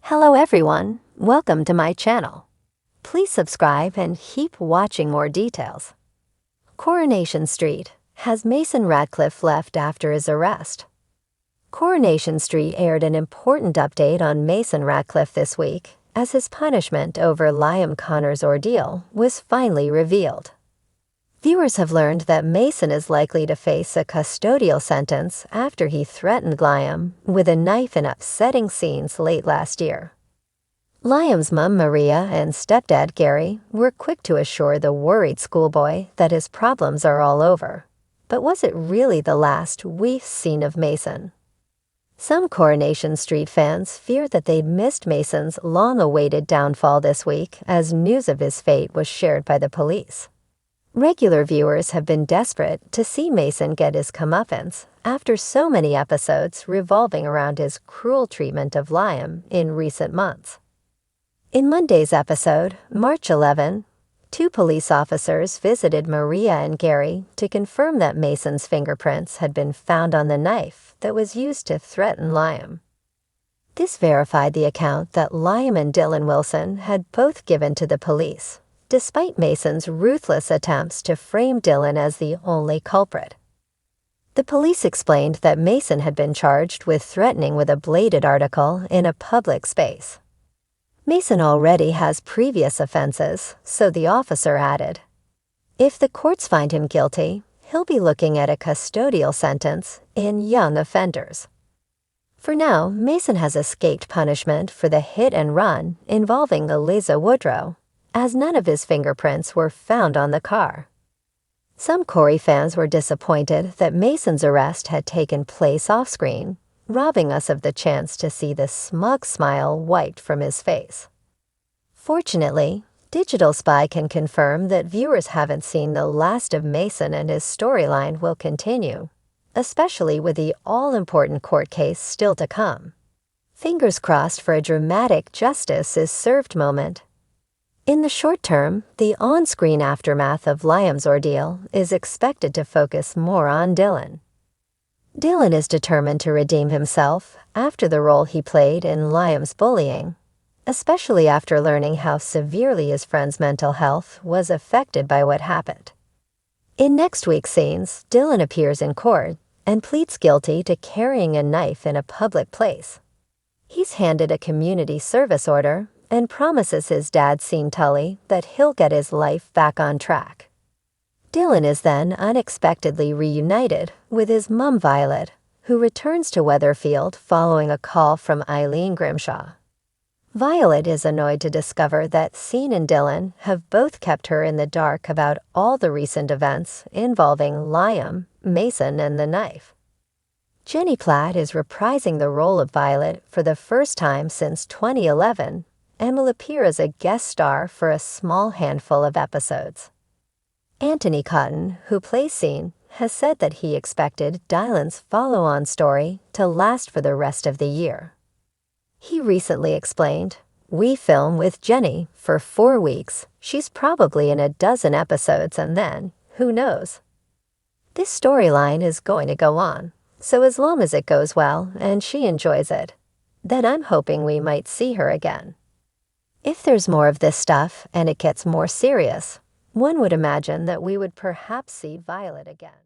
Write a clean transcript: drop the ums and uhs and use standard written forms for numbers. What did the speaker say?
Hello everyone, welcome to my channel. Please subscribe and keep watching more details. Coronation Street, has Mason Radcliffe left after his arrest? Coronation Street aired an important update on Mason Radcliffe this week, as his punishment over Liam Connor's ordeal was finally revealed. Viewers have learned that Mason is likely to face a custodial sentence after he threatened Liam with a knife in upsetting scenes late last year. Liam's mom Maria and stepdad Gary were quick to assure the worried schoolboy that his problems are all over. But was it really the last we've seen of Mason? Some Coronation Street fans feared that they'd missed Mason's long-awaited downfall this week as news of his fate was shared by the police. Regular viewers have been desperate to see Mason get his comeuppance after so many episodes revolving around his cruel treatment of Liam in recent months. In Monday's episode, March 11, two police officers visited Maria and Gary to confirm that Mason's fingerprints had been found on the knife that was used to threaten Liam. This verified the account that Liam and Dylan Wilson had both given to the police, despite Mason's ruthless attempts to frame Dylan as the only culprit. The police explained that Mason had been charged with threatening with a bladed article in a public space. Mason already has previous offenses, so the officer added, "If the courts find him guilty, he'll be looking at a custodial sentence in young offenders." For now, Mason has escaped punishment for the hit and run involving Eliza Woodrow, as none of his fingerprints were found on the car. Some Corey fans were disappointed that Mason's arrest had taken place off-screen, robbing us of the chance to see the smug smile wiped from his face. Fortunately, Digital Spy can confirm that viewers haven't seen the last of Mason, and his storyline will continue, especially with the all-important court case still to come. Fingers crossed for a dramatic justice is served moment. In the short term, the on-screen aftermath of Liam's ordeal is expected to focus more on Dylan. Dylan is determined to redeem himself after the role he played in Liam's bullying, especially after learning how severely his friend's mental health was affected by what happened. In next week's scenes, Dylan appears in court and pleads guilty to carrying a knife in a public place. He's handed a community service order and promises his dad, Sean Tully, that he'll get his life back on track. Dylan is then unexpectedly reunited with his mom Violet, who returns to Weatherfield following a call from Eileen Grimshaw. Violet is annoyed to discover that Sean and Dylan have both kept her in the dark about all the recent events involving Liam, Mason, and the knife. Jenny Platt is reprising the role of Violet for the first time since 2011, and will appear as a guest star for a small handful of episodes. Anthony Cotton, who plays Sean, has said that he expected Dylan's follow-on story to last for the rest of the year. He recently explained, "We film with Jenny for 4 weeks. She's probably in a dozen episodes, and then, who knows?" This storyline is going to go on, so as long as it goes well and she enjoys it, then I'm hoping we might see her again. If there's more of this stuff and it gets more serious, one would imagine that we would perhaps see Violet again.